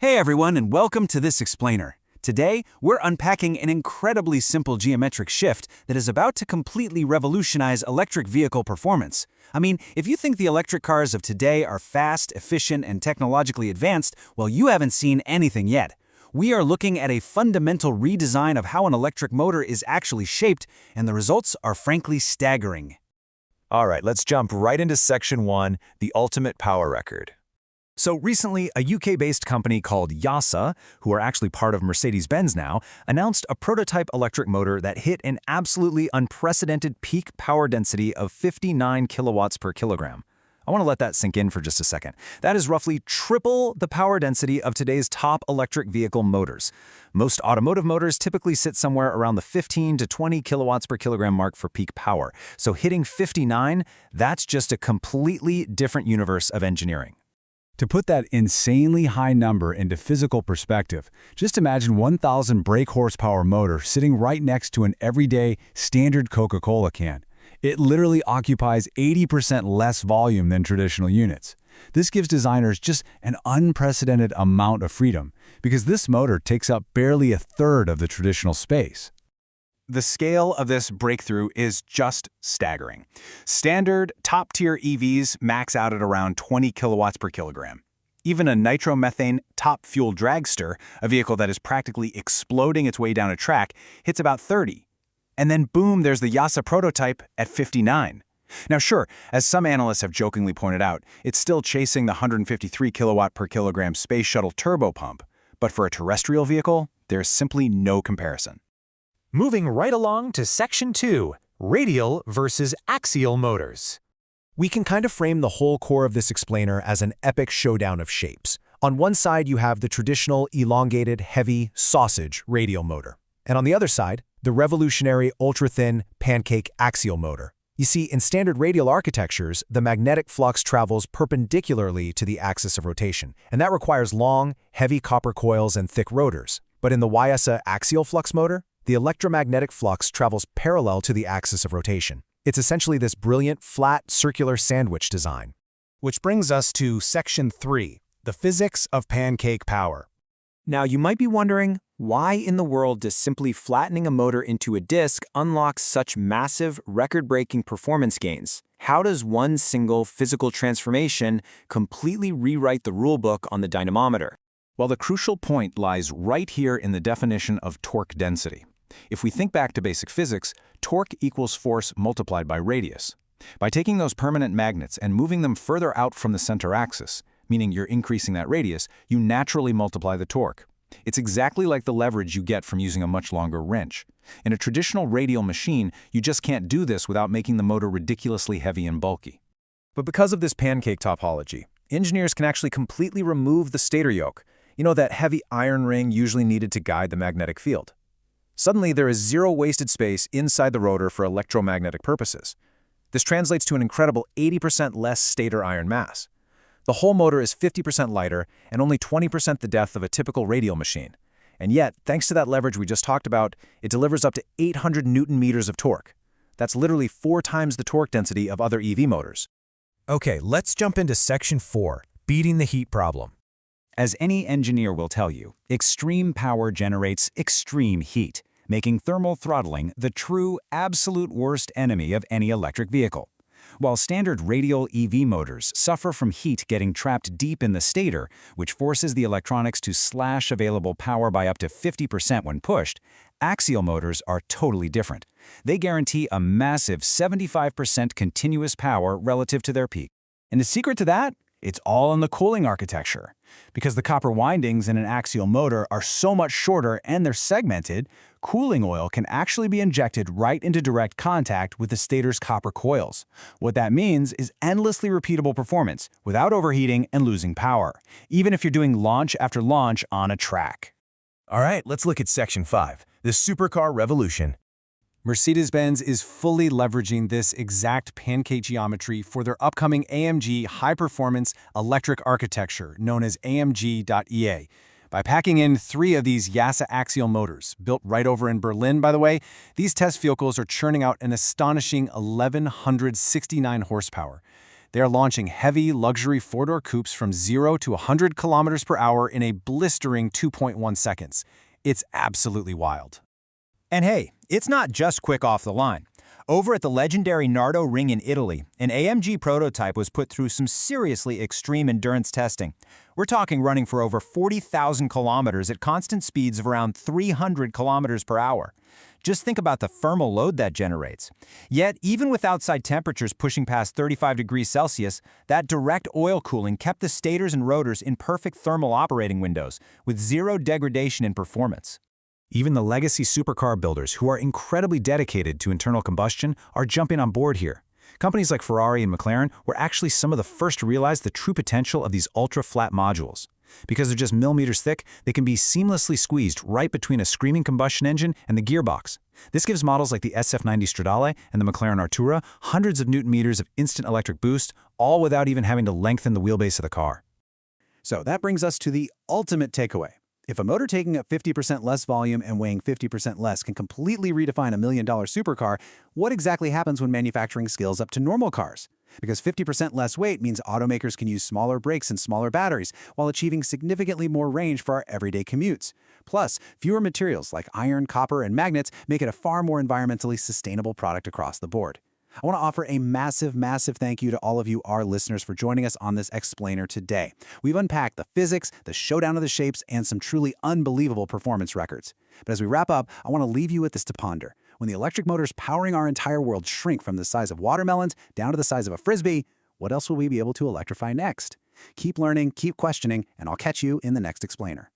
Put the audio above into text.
Hey everyone, and welcome to this explainer. Today, we're unpacking an incredibly simple geometric shift that is about to completely revolutionize electric vehicle performance. I mean, if you think the electric cars of today are fast, efficient, and technologically advanced, well, you haven't seen anything yet. We are looking at a fundamental redesign of how an electric motor is actually shaped, and the results are frankly staggering. All right, let's jump right into Section 1, the ultimate power record. So recently, a UK-based company called YASA, who are actually part of Mercedes-Benz now, announced a prototype electric motor that hit an absolutely unprecedented peak power density of 59 kilowatts per kilogram. I want to let that sink in for just a second. That is roughly triple the power density of today's top electric vehicle motors. Most automotive motors typically sit somewhere around the 15 to 20 kilowatts per kilogram mark for peak power. So hitting 59, that's just a completely different universe of engineering. To put that insanely high number into physical perspective, just imagine 1,000 brake horsepower motor sitting right next to an everyday, standard Coca-Cola can. It literally occupies 80% less volume than traditional units. This gives designers just an unprecedented amount of freedom, because this motor takes up barely a third of the traditional space. The scale of this breakthrough is just staggering. Standard, top-tier EVs max out at around 20 kilowatts per kilogram. Even a nitromethane top-fuel dragster, a vehicle that is practically exploding its way down a track, hits about 30. And then boom, there's the YASA prototype at 59. Now sure, as some analysts have jokingly pointed out, it's still chasing the 153 kilowatt per kilogram space shuttle turbopump. But for a terrestrial vehicle, there's simply no comparison. Moving right along to Section 2, radial versus axial motors. We can kind of frame the whole core of this explainer as an epic showdown of shapes. On one side, you have the traditional elongated, heavy, sausage radial motor. And on the other side, the revolutionary, ultra-thin, pancake axial motor. You see, in standard radial architectures, the magnetic flux travels perpendicularly to the axis of rotation, and that requires long, heavy copper coils and thick rotors. But in the YASA axial flux motor, the electromagnetic flux travels parallel to the axis of rotation. It's essentially this brilliant, flat, circular sandwich design. Which brings us to Section 3, the physics of pancake power. Now you might be wondering, why in the world does simply flattening a motor into a disc unlock such massive, record-breaking performance gains? How does one single physical transformation completely rewrite the rulebook on the dynamometer? Well, the crucial point lies right here in the definition of torque density. If we think back to basic physics, torque equals force multiplied by radius. By taking those permanent magnets and moving them further out from the center axis, meaning you're increasing that radius, you naturally multiply the torque. It's exactly like the leverage you get from using a much longer wrench. In a traditional radial machine, you just can't do this without making the motor ridiculously heavy and bulky. But because of this pancake topology, engineers can actually completely remove the stator yoke. You know, that heavy iron ring usually needed to guide the magnetic field. Suddenly, there is zero wasted space inside the rotor for electromagnetic purposes. This translates to an incredible 80% less stator iron mass. The whole motor is 50% lighter and only 20% the depth of a typical radial machine. And yet, thanks to that leverage we just talked about, it delivers up to 800 Newton meters of torque. That's literally 4 times the torque density of other EV motors. Okay, let's jump into Section 4, beating the heat problem. As any engineer will tell you, extreme power generates extreme heat, making thermal throttling the true, absolute worst enemy of any electric vehicle. While standard radial EV motors suffer from heat getting trapped deep in the stator, which forces the electronics to slash available power by up to 50% when pushed, axial motors are totally different. They guarantee a massive 75% continuous power relative to their peak. And the secret to that? It's all in the cooling architecture. Because the copper windings in an axial motor are so much shorter and they're segmented, cooling oil can actually be injected right into direct contact with the stator's copper coils. What that means is endlessly repeatable performance without overheating and losing power, even if you're doing launch after launch on a track. All right, let's look at Section 5, the supercar revolution. Mercedes-Benz is fully leveraging this exact pancake geometry for their upcoming AMG high-performance electric architecture known as AMG.EA. By packing in 3 of these YASA axial motors, built right over in Berlin, by the way, these test vehicles are churning out an astonishing 1,169 horsepower. They are launching heavy, luxury four-door coupes from 0 to 100 kilometers per hour in a blistering 2.1 seconds. It's absolutely wild. And hey, it's not just quick off the line. Over at the legendary Nardo Ring in Italy, an AMG prototype was put through some seriously extreme endurance testing. We're talking running for over 40,000 kilometers at constant speeds of around 300 kilometers per hour. Just think about the thermal load that generates. Yet, even with outside temperatures pushing past 35 degrees Celsius, that direct oil cooling kept the stators and rotors in perfect thermal operating windows, with zero degradation in performance. Even the legacy supercar builders, who are incredibly dedicated to internal combustion, are jumping on board here. Companies like Ferrari and McLaren were actually some of the first to realize the true potential of these ultra-flat modules. Because they're just millimeters thick, they can be seamlessly squeezed right between a screaming combustion engine and the gearbox. This gives models like the SF90 Stradale and the McLaren Artura hundreds of newton-meters of instant electric boost, all without even having to lengthen the wheelbase of the car. So that brings us to the ultimate takeaway. If a motor taking up 50% less volume and weighing 50% less can completely redefine a $1 million supercar, what exactly happens when manufacturing scales up to normal cars? Because 50% less weight means automakers can use smaller brakes and smaller batteries while achieving significantly more range for our everyday commutes. Plus, fewer materials like iron, copper, and magnets make it a far more environmentally sustainable product across the board. I want to offer a massive, massive thank you to all of you, our listeners, for joining us on this explainer today. We've unpacked the physics, the showdown of the shapes, and some truly unbelievable performance records. But as we wrap up, I want to leave you with this to ponder. When the electric motors powering our entire world shrink from the size of watermelons down to the size of a frisbee, what else will we be able to electrify next? Keep learning, keep questioning, and I'll catch you in the next explainer.